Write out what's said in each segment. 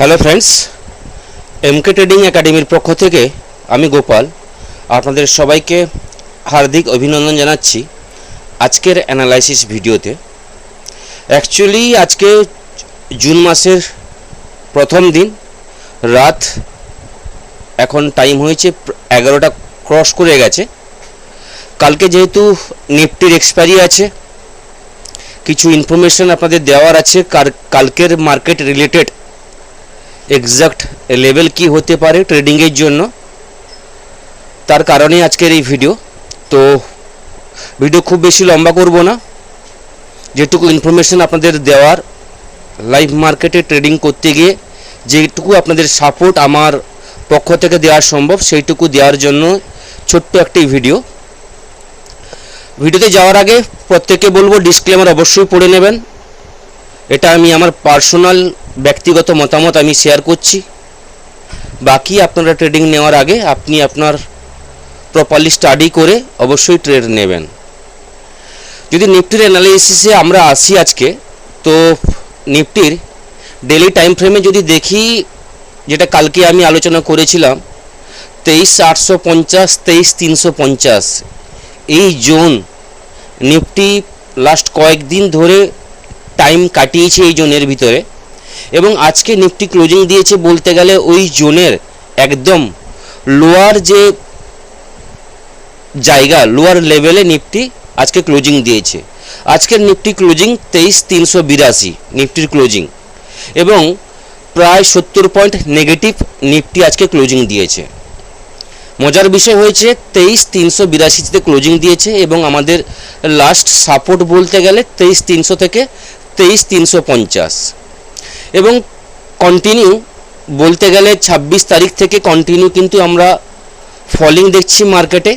Hello friends, এমকে trading একাডেমির পক্ষ থেকে আমি গোপাল আপনাদের সবাইকে হার্দিক অভিনন্দন জানাচ্ছি আজকের অ্যানালাইসিস ভিডিওতে। অ্যাকচুয়ালি আজকে জুন মাসের প্রথম দিন, রাত এখন টাইম হয়েছে 11টা ক্রস করে গেছে। কালকে যেহেতু নিফটির এক্সপায়ারি আছে, কিছু ইনফরমেশন আপনাদের দেওয়ার আছে কালকের মার্কেট রিলেটেড এক্সাক্ট লেভেল কি হতে পারে ট্রেডিংয়ের জন্য, তার কারণে আজকের এই ভিডিও। তো ভিডিও খুব বেশি লম্বা করব না, যেটুকু ইনফরমেশন আপনাদের দেওয়ার লাইভ মার্কেটে ট্রেডিং করতে গিয়ে যেটুকু আপনাদের সাপোর্ট আমার পক্ষ থেকে দেওয়া সম্ভব সেইটুকু দেওয়ার জন্য ছোট্ট একটি ভিডিওতে যাওয়ার আগে প্রত্যেককে বলবো ডিসক্লেমার অবশ্যই পড়ে নেবেন। এটা আমি আমার পার্সোনাল ব্যক্তিগত মতামত আমি শেয়ার করছি। বাকি আপনারা ট্রেডিং নেওয়ার আগে আপনি আপনার প্রপারলি স্টাডি করে অবশ্যই ট্রেড নেবেন। যদি নিফটির অ্যানালাইসিসে আমরা আসি আজকে, তো নিফটির ডেলি টাইম ফ্রেমে যদি দেখি, যেটা কালকে আমি আলোচনা করেছিলাম 23,850 23,350 এই জোন নিফটি লাস্ট কয়েকদিন ধরে টাইম কাটিয়েছে এই জোনের ভিতরে, এবং আজকে নিফটি ক্লোজিং দিয়েছে বলতে গেলে ওই জোনের একদম লোয়ার যে জায়গা, লোয়ার লেভেলে নিফটি আজকে ক্লোজিং দিয়েছে। আজকের নিফটি ক্লোজিং 23,382 নিফটির ক্লোজিং, এবং প্রায় 70 পয়েন্ট নেগেটিভ নিফটি আজকে ক্লোজিং দিয়েছে। মজার বিষয় হয়েছে 23,382তে ক্লোজিং দিয়েছে, এবং আমাদের লাস্ট সাপোর্ট বলতে গেলে 23,300 থেকে 23,350, এবং কন্টিনিউ বলতে গেলে 26 তারিখ থেকে কন্টিনিউ কিন্তু আমরা ফলিং দেখছি মার্কেটে।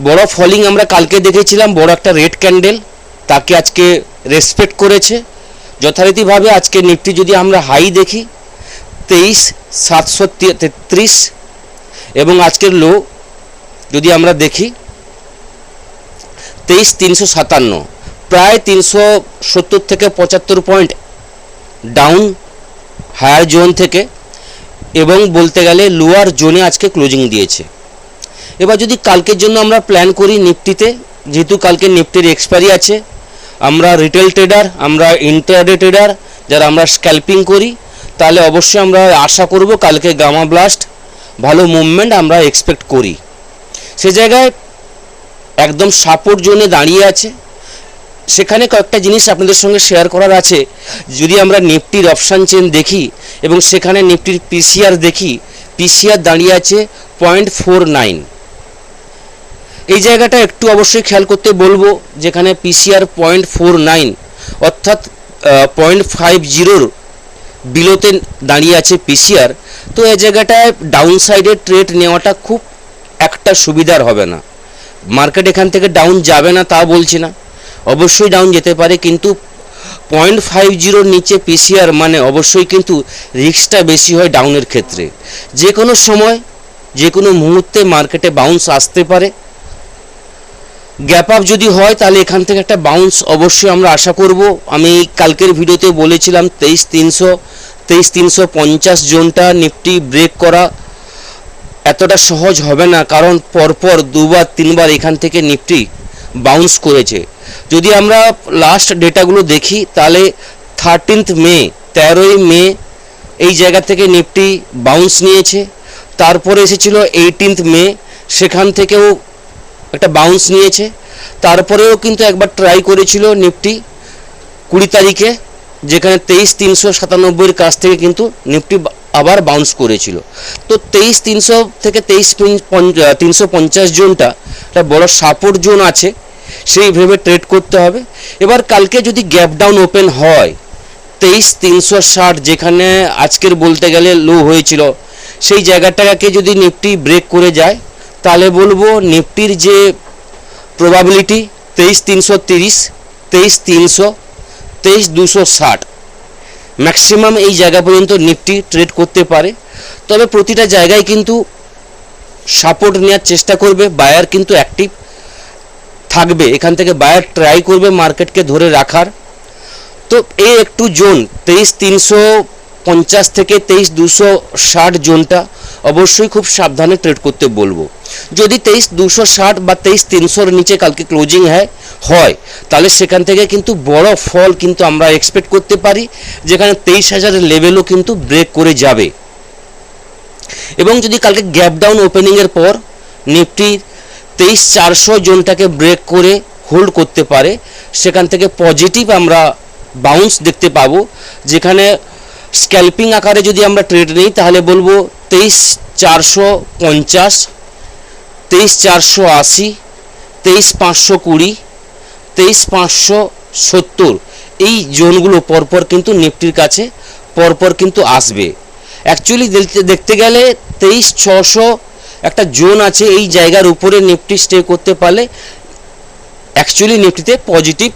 বড় ফলিং আমরা কালকে দেখেছিলাম, বড় একটা রেড ক্যান্ডেল, তাকে আজকে রেসপেক্ট করেছে যথারীতিভাবে। আজকে নিফটি যদি আমরা হাই দেখি 23,733, এবং আজকের লো যদি আমরা দেখি 23,357, প্রায় 370 থেকে 75 পয়েন্ট ডাউন হায়ার জোন থেকে, এবং বলতে গেলে লোয়ার জোনে আজকে ক্লোজিং দিয়েছে। এবার যদি কালকের জন্য আমরা প্ল্যান করি নিফটিতে, যেহেতু কালকে নিফটির এক্সপায়ারি আছে, আমরা রিটেল ট্রেডার, আমরা ইন্ট্রাডে ট্রেডার যারা আমরা স্ক্যাল্পিং করি, তাহলে অবশ্যই আমরা আশা করব কালকে গামা ব্লাস্ট ভালো মুভমেন্ট আমরা এক্সপেক্ট করি। সে জায়গায় একদম সাপোর্ট জোনে দাঁড়িয়ে আছে। সেখানে কয়েকটা জিনিস আপনাদের সঙ্গে শেয়ার করার আছে। যদি আমরা নিফটির অপশান চেন দেখি এবং সেখানে নিফটির পিসিআর দেখি, পিসিআর দাঁড়িয়ে আছে 0.49। এই জায়গাটা একটু অবশ্যই খেয়াল করতে বলবো, যেখানে পিসিআর 0.49 অর্থাৎ 0.50 বিলোতে দাঁড়িয়ে আছে পিসিআর। তো এই জায়গাটায় ডাউন সাইডে ট্রেড নেওয়াটা খুব একটা সুবিধার হবে না। মার্কেট এখান থেকে ডাউন যাবে না তা বলছি না, অবশ্যই ডাউন যেতে পারে, কিন্তু 0.50 নিচে পিসিআর মানে অবশ্যই কিন্তু রিস্কটা বেশি হয় ডাউনের ক্ষেত্রে। যে কোনো সময় যে কোনো মুহূর্তে মার্কেটে বাউন্স আসতে পারে। গ্যাপ আপ যদি হয় তাহলে এখান থেকে একটা বাউন্স অবশ্যই আমরা আশা করব। আমি কালকের ভিডিওতে বলেছিলাম 23,300 23,350 জোনটা নিফটি ব্রেক করা এতটা সহজ হবে না, কারণ পরপর দুবার তিনবার এখান থেকে নিফটি বাউন্স করেছে। যদি আমরা লাস্ট ডেটাগুলো দেখি তাহলে 13 মে 13ই মে এই জায়গা থেকে নিফটি বাউন্স নিয়েছে। তারপরে এসেছিল 18 মে, সেখান থেকেও একটা বাউন্স নিয়েছে। তারপরেও কিন্তু একবার ট্রাই করেছিল নিফটি 20 তারিখে, যেখানে 23,397 কাছ থেকে কিন্তু নিফটি আবার বাউন্স করেছিল। তো 23,300 থেকে 23,350 জোনটা একটা বড় সাপোর্ট জোন আছে, সেই ভেবে ট্রেড করতে হবে। এবার কালকে যদি গ্যাপ ডাউন ওপেন হয় 23,360, যেখানে আজকের বলতে গেলে লো হয়েছিল, সেই জায়গাটাকে যদি নিফটি ব্রেক করে যায়, তাহলে বলবো নিফটির যে প্রবাবিলিটি 23,330, 23,300, 23,260 ম্যাক্সিমাম এই জায়গা পর্যন্ত নিফটি ট্রেড করতে পারে। তবে প্রতিটা জায়গায় কিন্তু সাপোর্ট নেওয়ার চেষ্টা করবে, বায়ার কিন্তু অ্যাক্টিভ থাকবে, এখান থেকে বায়ার ট্রাই করবে মার্কেটকে ধরে রাখার। তো এই একটু জোন 23,300 50 থেকে 23,260 জোনটা অবশ্যই খুব সাবধানে ট্রেড করতে বলবো। যদি 23,260 বা 23,300 নিচে কালকে ক্লোজিং হয় তাহলে সেখান থেকে কিন্তু বড় ফল কিন্তু আমরা এক্সপেক্ট করতে পারি, যেখানে 23,000 লেভেলও কিন্তু ব্রেক করে যাবে। এবং যদি কালকে গ্যাপ ডাউন ওপেনিংয়ের পর নিফটি 23,400 জোনটাকে ব্রেক করে হোল্ড করতে পারে, সেখান থেকে পজিটিভ আমরা বাউন্স দেখতে পাবো। যেখানে স্ক্যাল্পিং আকারে যদি আমরা ট্রেড নিই তাহলে বলবো 23,450, 23,480, 23,520, 23,570 এই জোনগুলো পরপর কিন্তু নিফটির কাছে পরপর কিন্তু আসবে। অ্যাকচুয়ালি দেখতে গেলে 23,600 একটা জোন আছে, এই জায়গার উপরে নিফটি স্টে করতে পারলে অ্যাকচুয়ালি নিফটিতে পজিটিভ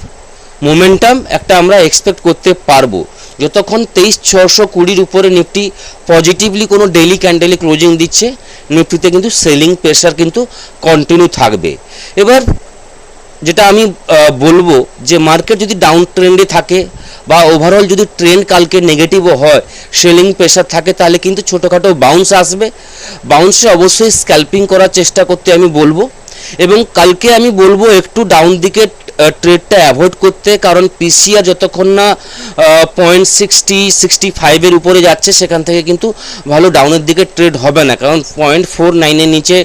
মোমেন্টাম একটা আমরা এক্সপেক্ট করতে পারবো। যতক্ষণ 23,620 উপরে নিফটি পজিটিভলি কোনো ডেইলি ক্যান্ডেলে ক্লোজিং দিচ্ছে, নিফটিতে কিন্তু সেলিং প্রেশার কিন্তু কন্টিনিউ থাকবে। এবার যেটা আমি বলবো যে মার্কেট যদি ডাউন ট্রেন্ডে থাকে বা ওভারঅল যদি ট্রেন্ড কালকে নেগেটিভও হয়, সেলিং প্রেশার থাকে, তাহলে কিন্তু ছোটোখাটো বাউন্স আসবে। বাউন্সে অবশ্যই স্ক্যাল্পিং করার চেষ্টা করতে আমি বলবো। এবং কালকে আমি বলবো একটু ডাউন দিকে ট্রেডটা অ্যাভয়েড করতে, কারণ পিসিআর যতক্ষণ না 0.60-65 উপরে যাচ্ছে সেখান থেকে কিন্তু ভালো ডাউনের দিকে ট্রেড হবে না, কারণ 0.49 নিচে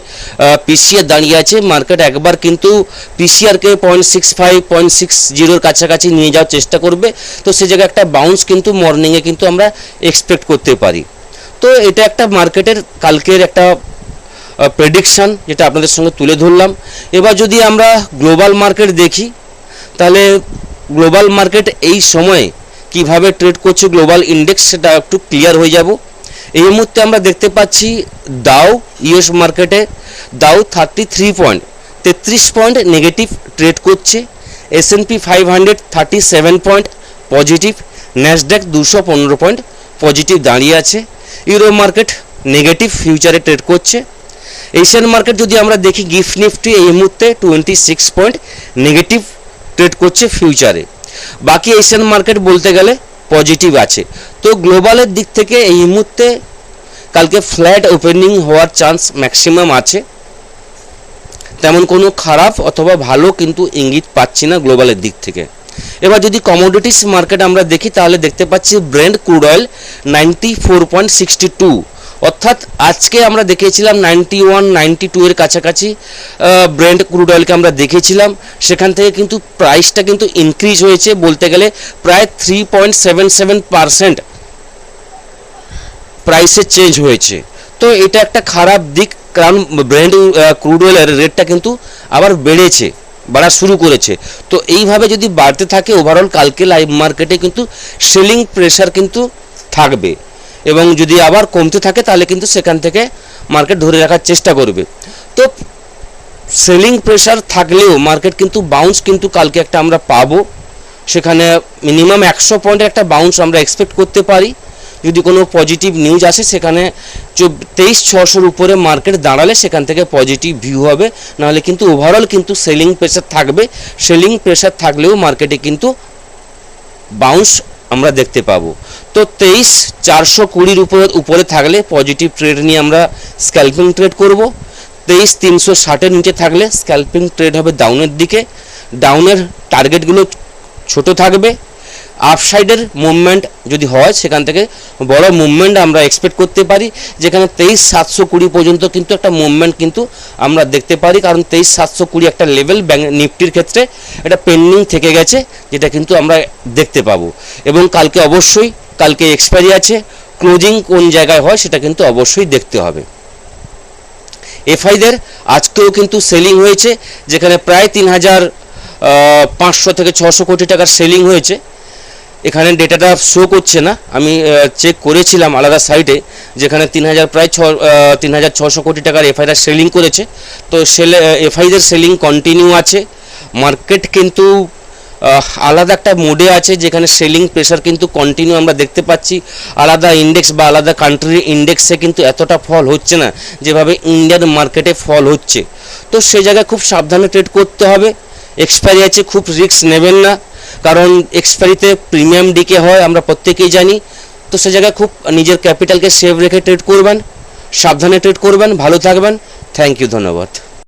পিসিআর দাঁড়িয়ে আছে। মার্কেট একবার কিন্তু পিসিআরকে 0.65-0.60 কাছাকাছি নিয়ে যাওয়ার চেষ্টা করবে, তো সে জায়গায় একটা বাউন্স কিন্তু মর্নিংয়ে কিন্তু আমরা এক্সপেক্ট করতে পারি। তো এটা একটা মার্কেটের কালকের একটা প্রেডিকশান যেটা আপনাদের সঙ্গে তুলে ধরলাম। এবার যদি আমরা গ্লোবাল মার্কেট দেখি তাহলে গ্লোবাল মার্কেট এই সময়ে কিভাবে ট্রেড করছে গ্লোবাল ইন্ডেক্স সেটা একটু ক্লিয়ার হয়ে যাব। এই মুহূর্তে আমরা দেখতে পাচ্ছি ডাউ ইউএস মার্কেটে ডাউ 33 পয়েন্ট নেগেটিভ ট্রেড করছে, S&P 500 37 point positive, Nasdaq 215 point positive দাঁড়িয়ে আছে। ইউরো মার্কেট নেগেটিভ ফিউচারে ট্রেড করছে। এশিয়ান মার্কেট যদি আমরা দেখি গিফট নিফটি এই মুহূর্তে 26 পয়েন্ট নেগেটিভ ট্রেড করছে ফিউচারে। বাকি এশিয়ান মার্কেট বলতে গেলে পজিটিভ আছে। তো গ্লোবালের দিক থেকে এই মুহূর্তে কালকে ফ্ল্যাট ওপেনিং হওয়ার চান্স ম্যাক্সিমাম আছে, তেমন কোনো খারাপ অথবা ভালো কিন্তু ইঙ্গিত পাচ্ছি না গ্লোবালের দিক থেকে। এবার যদি কমোডিটিস মার্কেট আমরা দেখি তাহলে দেখতে পাচ্ছি ব্রেন্ট ক্রুড অয়েল 94.62, অর্থাৎ আজকে আমরা দেখেছিলাম 91-92 এর কাছাকাছি ব্রেন্ট ক্রুড অয়েলকে আমরা দেখেছিলাম। সেখান থেকে কিন্তু প্রাইসটা কিন্তু ইনক্রিজ হয়েছে, বলতে গেলে প্রায় 3.77% প্রাইসে চেঞ্জ হয়েছে। তো এটা একটা খারাপ দিক, কারণ ব্রেন্ট ক্রুড অয়েলের রেটটা কিন্তু আবার বাড়া শুরু করেছে। তো এইভাবে যদি বাড়তে থাকে ওভারঅল কালকে লাইভ মার্কেটে কিন্তু সেলিং প্রেশার কিন্তু থাকবে, এবং যদি আবার কমতে থাকে তাহলে কিন্তু সেখান থেকে মার্কেট ধরে রাখার চেষ্টা করবে। তো সেলিং প্রেশার থাকলেও মার্কেট কিন্তু বাউন্স কিন্তু কালকে একটা আমরা পাবো, সেখানে মিনিমাম 100 পয়েন্টের একটা বাউন্স আমরা এক্সপেক্ট করতে পারি। যদি কোনো পজিটিভ নিউজ আসে সেখানে 23,600 উপরে মার্কেট দাঁড়ালে সেখান থেকে পজিটিভ ভিউ হবে, নাহলে কিন্তু ওভারঅল কিন্তু সেলিং প্রেশার থাকবে। সেলিং প্রেশার থাকলেও মার্কেটে কিন্তু বাউন্স আমরা দেখতে পাবো। তো 23,420 উপরে থাকলে পজিটিভ ট্রেড নিয়ে আমরা স্ক্যাল্পিং ট্রেড করব। 23,360 নিচে থাকলে স্ক্যাল্পিং ট্রেড হবে ডাউনের দিকে। ডাউনের টার্গেটগুলো ছোট থাকবে। আপসাইডের মুভমেন্ট যদি হয় সেখান থেকে বড় মুভমেন্ট আমরা এক্সপেক্ট করতে পারি, যেখানে 23,720 পর্যন্ত কিন্তু একটা মুভমেন্ট কিন্তু আমরা দেখতে পারি, কারণ 23,720 একটা লেভেল নিফটির ক্ষেত্রে এটা পেন্ডিং থেকে গেছে, যেটা কিন্তু আমরা দেখতে পাবো। এবং কালকে অবশ্যই কালকে এক্সপায়ারি আছে, ক্লোজিং কোন জায়গায় হয় সেটা কিন্তু অবশ্যই দেখতে হবে। এফআইদের আজকেও কিন্তু সেলিং হয়েছে, যেখানে প্রায় 3,500 থেকে 600 কোটি টাকার সেলিং হয়েছে। এখানে ডেটাটা শো করছে না, আমি চেক করেছিলাম আলাদা সাইটে, যেখানে প্রায় 3,600 কোটি টাকার এফআইআর সেলিং করেছে। তো এফআইদের সেলিং কন্টিনিউ আছে। মার্কেট কিন্তু আলাদা একটা মোডে আছে, যেখানে সেলিং প্রেশার কিন্তু কন্টিনিউ আমরা দেখতে পাচ্ছি। আলাদা ইন্ডেক্স বা আলাদা কান্ট্রির ইন্ডেক্সে কিন্তু এতটা ফল হচ্ছে না যেভাবে ইন্ডিয়ান মার্কেটে ফল হচ্ছে। তো সেই জায়গায় খুব সাবধানে ট্রেড করতে হবে। এক্সপায়ারি আছে, খুব রিস্ক নেবেন না, কারণ এক্সপায়ারিতে প্রিমিয়াম ডিকে হয় আমরা প্রত্যেকেই জানি। তো সে জায়গায় খুব নিজের ক্যাপিটালকে সেভ রেখে ট্রেড করবেন, সাবধানে ট্রেড করবেন, ভালো থাকবেন। থ্যাংক ইউ, ধন্যবাদ।